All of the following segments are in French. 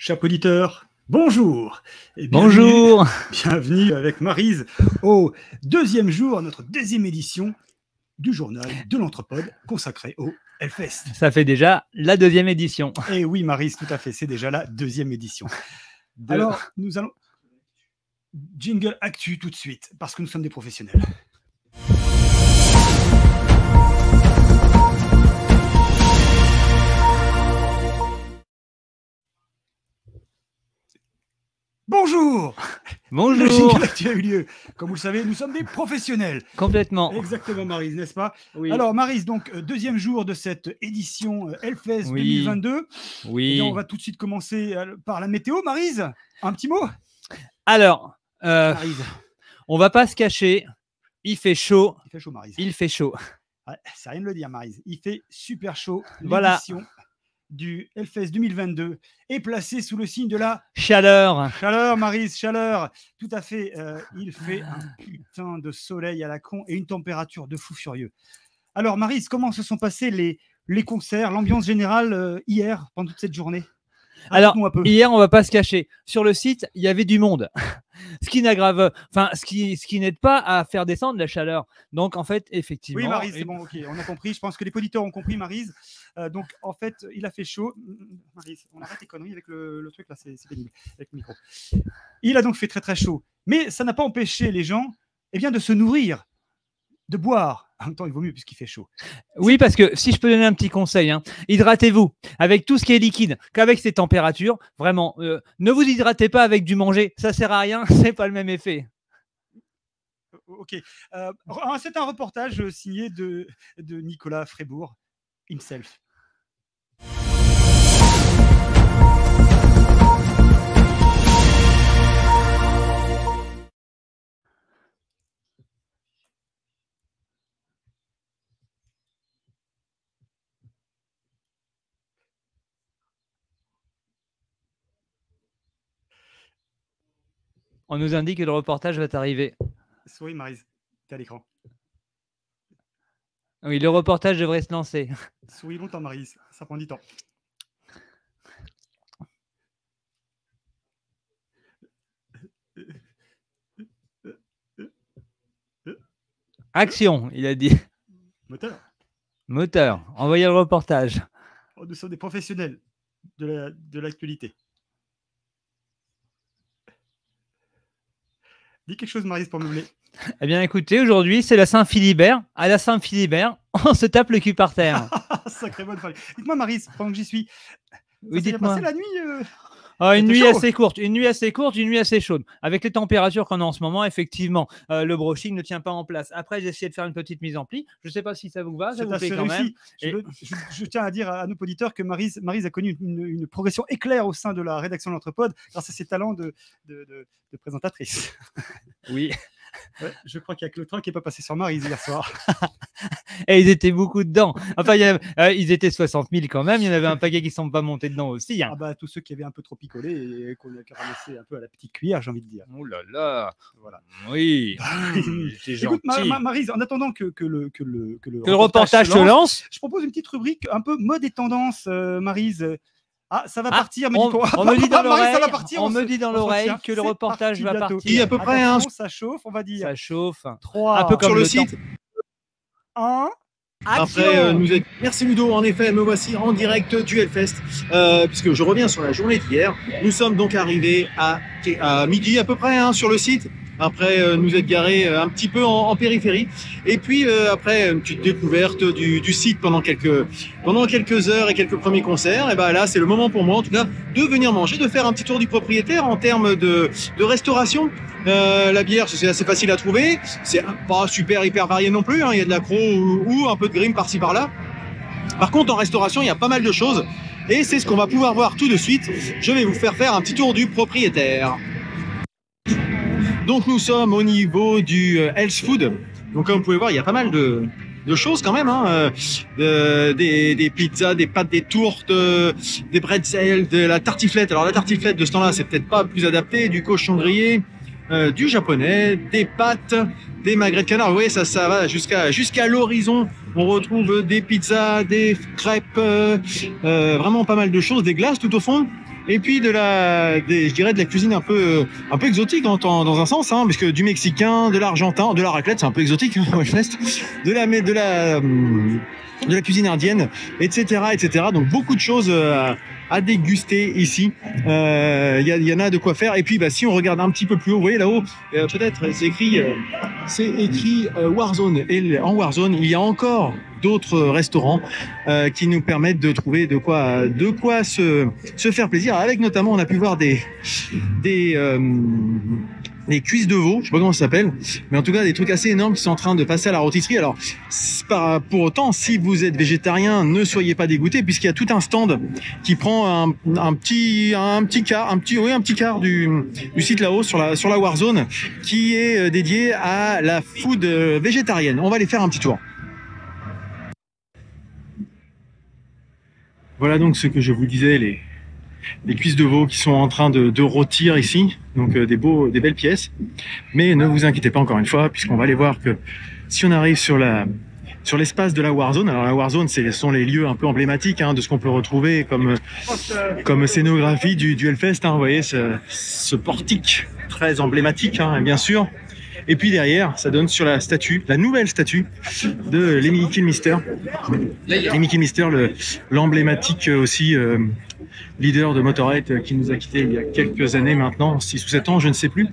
Chers auditeurs, bonjour et bonjour. Bienvenue avec Maryse au deuxième jour, notre deuxième édition du journal de l'Anthropode consacré au Hellfest. Ça fait déjà la deuxième édition. Et oui Maryse, tout à fait, c'est déjà la deuxième édition. Alors, nous allons... Jingle actu tout de suite, parce que nous sommes des professionnels. Bonjour. Bonjour. Le jingle actu a eu lieu. Comme vous le savez, nous sommes des professionnels. Complètement. Exactement Maryse, n'est-ce pas? Oui. Alors Maryse, donc deuxième jour de cette édition Hellfest 2022. Oui. Et bien, on va tout de suite commencer par la météo. Maryse, un petit mot? Alors, Maryse. On va pas se cacher. Il fait chaud. Il fait chaud, Maryse. Il fait chaud. Ouais, ça rien de le dire, Maryse. Il fait super chaud. Voilà. L'édition du Hellfest 2022 est placée sous le signe de la chaleur. Chaleur, Maryse, chaleur. Tout à fait. Il fait un putain de soleil à la con et une température de fou furieux. Alors, Maryse, comment se sont passés les concerts, l'ambiance générale hier, pendant toute cette journée? Alors, hier, on va pas se cacher. Sur le site, il y avait du monde. Ce qui n'aggrave, enfin, ce qui n'aide pas à faire descendre la chaleur. Donc, en fait, effectivement. Oui, Maryse, c'est bon, ok, on a compris. Je pense que les auditeurs ont compris, Maryse. Donc, en fait, il a fait chaud. Maryse, on arrête les conneries avec le truc là, c'est pénible, avec le micro. Il a donc fait très très chaud. Mais ça n'a pas empêché les gens de se nourrir, de boire. En même temps, il vaut mieux puisqu'il fait chaud. Oui, parce que si je peux donner un petit conseil, hydratez-vous avec tout ce qui est liquide, qu'avec ces températures. Vraiment, ne vous hydratez pas avec du manger. Ça sert à rien, c'est pas le même effet. Ok. C'est un reportage signé de Nicolas Frébourg, himself. On nous indique que le reportage va arriver. Souris, Maryse, t'es à l'écran. Oui, le reportage devrait se lancer. Souris longtemps, Maryse, ça prend du temps. Action, il a dit. Moteur. Moteur, envoyez le reportage. Nous sommes des professionnels de l'actualité. Dis quelque chose, Maryse, pour meubler. Eh bien, écoutez, aujourd'hui, c'est la Saint-Philibert. À la Saint-Philibert, on se tape le cul par terre. Sacrée bonne famille. Dites-moi, Maryse, pendant que j'y suis, oui, dites-moi. Ça s'est passé la nuit une nuit assez courte, une nuit assez chaude. Avec les températures qu'on a en ce moment, effectivement, le brushing ne tient pas en place. Après, j'ai essayé de faire une petite mise en pli. Je ne sais pas si ça vous va, ça vous plaît quand même. Je tiens à dire à nos auditeurs que Maryse a connu une progression éclair au sein de la rédaction de l'Anthropode grâce à ses talents de présentatrice. Oui. Ouais, je crois qu'il y a que le train qui n'est pas passé sur Maryse hier soir. Et ils étaient beaucoup dedans. Enfin, ils étaient 60 000 quand même. Il y en avait un paquet qui ne sont pas montés dedans aussi. Ah bah, tous ceux qui avaient un peu trop picolé et qu'on a ramassé un peu à la petite cuillère, j'ai envie de dire. Oh là là. Voilà. Oui. C'est gentil. Écoute, Maryse, en attendant que le reportage se lance, je propose une petite rubrique un peu mode et tendance, Maryse. Ah, ça va partir, on me dit dans l'oreille, on me dit dans l'oreille que le reportage va partir. Il y a à peu près ça chauffe, on va dire. Ça chauffe. 3, un peu comme sur le site. 1. Après, merci Ludo, en effet, me voici en direct du Hellfest, puisque je reviens sur la journée d'hier. Nous sommes donc arrivés à midi à peu près sur le site. Après, nous être garés un petit peu en périphérie. Et puis, après, une petite découverte du site pendant quelques heures et quelques premiers concerts. Et ben là, c'est le moment pour moi, en tout cas, de venir manger, de faire un petit tour du propriétaire en termes de restauration. La bière, c'est assez facile à trouver. C'est pas super hyper varié non plus. Il y a de l'accro ou un peu de grim par-ci par-là. Par contre, en restauration, il y a pas mal de choses. Et c'est ce qu'on va pouvoir voir tout de suite. Je vais vous faire un petit tour du propriétaire. Donc nous sommes au niveau du Health Food. Donc comme vous pouvez voir, il y a pas mal de choses quand même. Des pizzas, des pâtes, des tourtes, des bretzels, de la tartiflette. Alors la tartiflette de ce temps-là, c'est peut-être pas plus adapté. Du cochon grillé, du japonais, des pâtes, des magrets de canard. Vous voyez, ça va jusqu'à l'horizon. On retrouve des pizzas, des crêpes, vraiment pas mal de choses. Des glaces tout au fond. Et puis je dirais de la cuisine un peu exotique dans un sens, hein, parce que du mexicain, de l'argentin, de la raclette, c'est un peu exotique, hein, au Hellfest, de la cuisine indienne, etc. Donc beaucoup de choses à déguster ici. Il y en a de quoi faire. Et puis si on regarde un petit peu plus haut, vous voyez là-haut, peut-être c'est écrit Warzone. Et en Warzone, il y a encore d'autres restaurants qui nous permettent de trouver de quoi se faire plaisir. Avec notamment, on a pu voir des cuisses de veau, je sais pas comment ça s'appelle, mais en tout cas des trucs assez énormes qui sont en train de passer à la rôtisserie. Alors pour autant, si vous êtes végétarien, ne soyez pas dégoûtés, puisqu'il y a tout un stand qui prend un petit quart du site là-haut sur la Warzone, qui est dédié à la food végétarienne. On va aller faire un petit tour. Voilà donc ce que je vous disais, les cuisses de veau qui sont en train de rôtir ici, donc des belles pièces. Mais ne vous inquiétez pas encore une fois, puisqu'on va aller voir que si on arrive sur l'espace de la Warzone, alors la Warzone, ce sont les lieux un peu emblématiques, hein, de ce qu'on peut retrouver comme scénographie du Hellfest, hein, vous voyez ce portique très emblématique, hein, bien sûr. Et puis derrière, ça donne sur la nouvelle statue de Lemmy Kilmister. Lemmy Kilmister, l'emblématique aussi leader de Motorhead qui nous a quittés il y a quelques années maintenant, 6 ou 7 ans, je ne sais plus.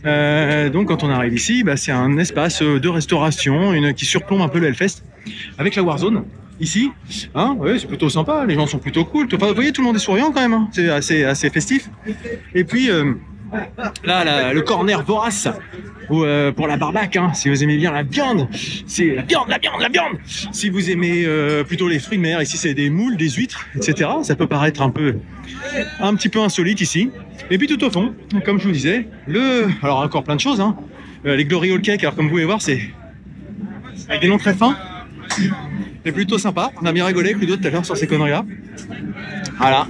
Donc quand on arrive ici, c'est un espace de restauration qui surplombe un peu le Hellfest avec la Warzone. Ici, hein, ouais, c'est plutôt sympa, les gens sont plutôt cool. Enfin, vous voyez, tout le monde est souriant quand même, hein. C'est assez festif. Et puis là, le corner vorace pour la barbaque, hein, si vous aimez bien la viande, c'est la viande. Si vous aimez plutôt les fruits de mer, ici c'est des moules, des huîtres, etc. Ça peut paraître un petit peu insolite ici. Et puis tout au fond, comme je vous disais, alors encore plein de choses, hein, les Glory Hole Cake. Alors comme vous pouvez voir, c'est avec des noms très fins, mais plutôt sympa. On a bien rigolé avec Ludo tout à l'heure sur ces conneries-là. Voilà.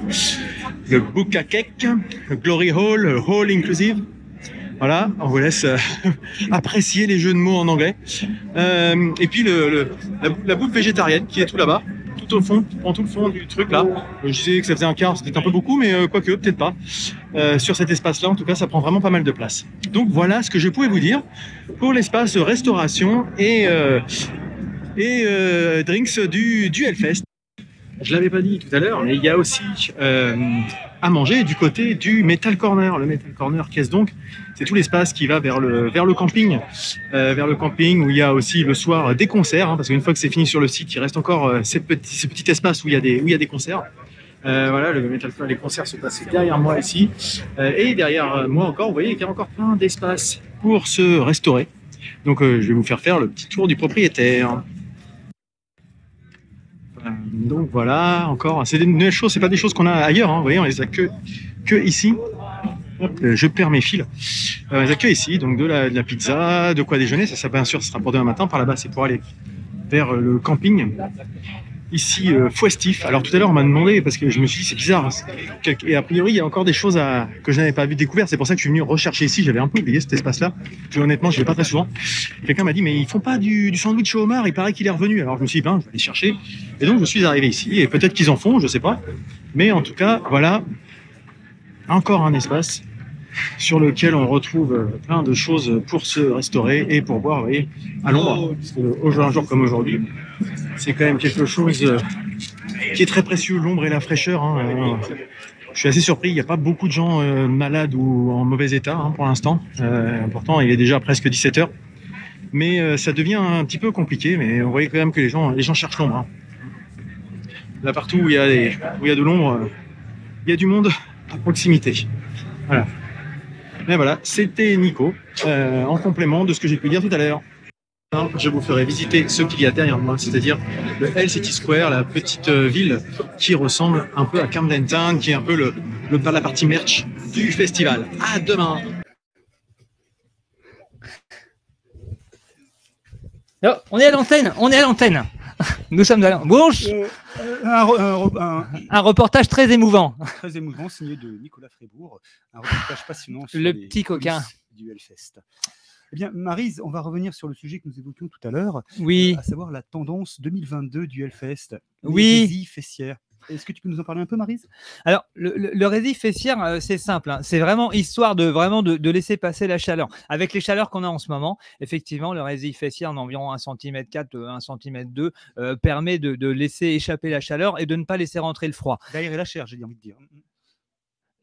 Le Buka Cake, le Glory Hole, le Hall Inclusive. Voilà, on vous laisse apprécier les jeux de mots en anglais. Et puis la bouffe végétarienne qui est tout là-bas, tout au fond, prend tout le fond du truc là. Je disais que ça faisait un quart, c'était un peu beaucoup, mais quoique, peut-être pas. Sur cet espace-là, en tout cas, ça prend vraiment pas mal de place. Donc voilà ce que je pouvais vous dire pour l'espace restauration et drinks du Hellfest. Je l'avais pas dit tout à l'heure, mais il y a aussi à manger du côté du Metal Corner. Le Metal Corner, qu'est-ce donc? C'est tout l'espace qui va vers le camping, où il y a aussi le soir des concerts, hein, parce qu'une fois que c'est fini sur le site, il reste encore ce petit espace où il y a des concerts. Voilà, le Metal Corner, les concerts se passent derrière moi ici, et derrière moi encore, vous voyez qu'il y a encore plein d'espace pour se restaurer. Donc je vais vous faire le petit tour du propriétaire. Donc voilà, encore, c'est des nouvelles choses, c'est pas des choses qu'on a ailleurs, hein, vous voyez, on les a que ici. Hop, je perds mes fils. On les a que ici, donc de la pizza, de quoi déjeuner, ça bien sûr, ça sera pour demain matin. Par là-bas, c'est pour aller vers le camping. Ici, Fouestif. Alors tout à l'heure, on m'a demandé, parce que je me suis dit, c'est bizarre, et a priori, il y a encore des choses que je n'avais pas découvert. C'est pour ça que je suis venu rechercher ici. J'avais un peu oublié cet espace-là. Puis honnêtement, je ne vais pas très souvent. Quelqu'un m'a dit, mais ils font pas du sandwich au homard, il paraît qu'il est revenu. Alors je me suis dit, je vais aller chercher. Et donc, je suis arrivé ici, et peut-être qu'ils en font, je sais pas. Mais en tout cas, voilà, encore un espace sur lequel on retrouve plein de choses pour se restaurer et pour boire, vous voyez, à l'ombre. Un jour comme aujourd'hui, c'est quand même quelque chose qui est très précieux, l'ombre et la fraîcheur, hein. Je suis assez surpris, il n'y a pas beaucoup de gens malades ou en mauvais état, hein, pour l'instant. Pourtant, il est déjà presque 17h. Mais ça devient un petit peu compliqué, mais on voit quand même que les gens cherchent l'ombre, hein. Là, partout où il y a de l'ombre, il y a du monde à proximité. Voilà. Mais voilà, c'était Nico, en complément de ce que j'ai pu dire tout à l'heure. Je vous ferai visiter ce qu'il y a derrière moi, c'est-à-dire le Hell City Square, la petite ville qui ressemble un peu à Camden Town, qui est un peu la partie merch du festival. À demain. Oh, on est à l'antenne. Nous sommes à l'antenne. Un reportage très émouvant. Très émouvant, signé de Nicolas Frébourg. Un reportage passionnant sur le petit coquin du Hellfest. Eh bien, Maryse, on va revenir sur le sujet que nous évoquions tout à l'heure, oui, à savoir la tendance 2022 du Hellfest. Oui. Les fessières. Est-ce que tu peux nous en parler un peu, Maryse? Alors, le résil fessière, c'est simple, hein. C'est vraiment histoire de laisser passer la chaleur. Avec les chaleurs qu'on a en ce moment, effectivement, le résil fessière d'environ 1,4 cm, 1,2 cm permet de laisser échapper la chaleur et de ne pas laisser rentrer le froid. D'aérer la chair, j'ai envie de dire.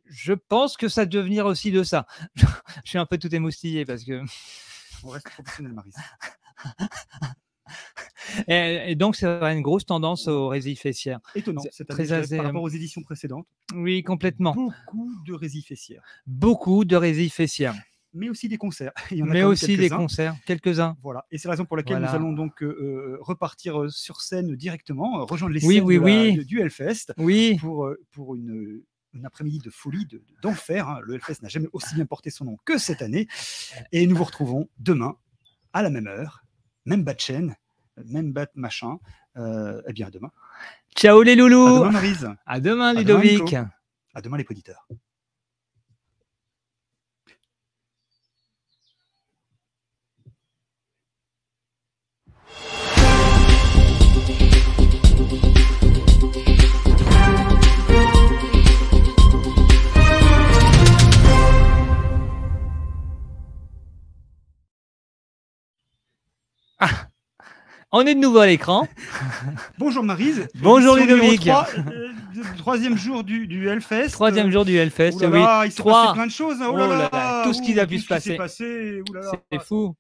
Je pense que ça doit venir aussi de ça. Je suis un peu tout émoustillé parce que... On reste professionnel, Maryse. Et donc, c'est une grosse tendance au résil fessière. Étonnant, cette année, par rapport aux éditions précédentes. Oui, complètement. Beaucoup de résil fessière. Beaucoup de résil fessière. Mais aussi des concerts. Mais aussi des concerts, quelques-uns. Voilà. Et c'est la raison pour laquelle nous allons donc repartir sur scène directement, rejoindre les scènes du Hellfest pour une après-midi de folie, d'enfer. Hein. Le Hellfest n'a jamais aussi bien porté son nom que cette année. Et nous vous retrouvons demain, à la même heure, même bas de chaîne, même bas de machin. Eh bien, à demain. Ciao les loulous. À demain, Maryse. À demain, Ludovic. À demain, les poditeurs. Ah, on est de nouveau à l'écran. Bonjour Maryse. Bonjour Ludovic. Troisième jour du Hellfest. Troisième jour du Hellfest, oui. Il s'est passé plein de choses. Oh là là, tout ce qui a pu se passer. C'est fou.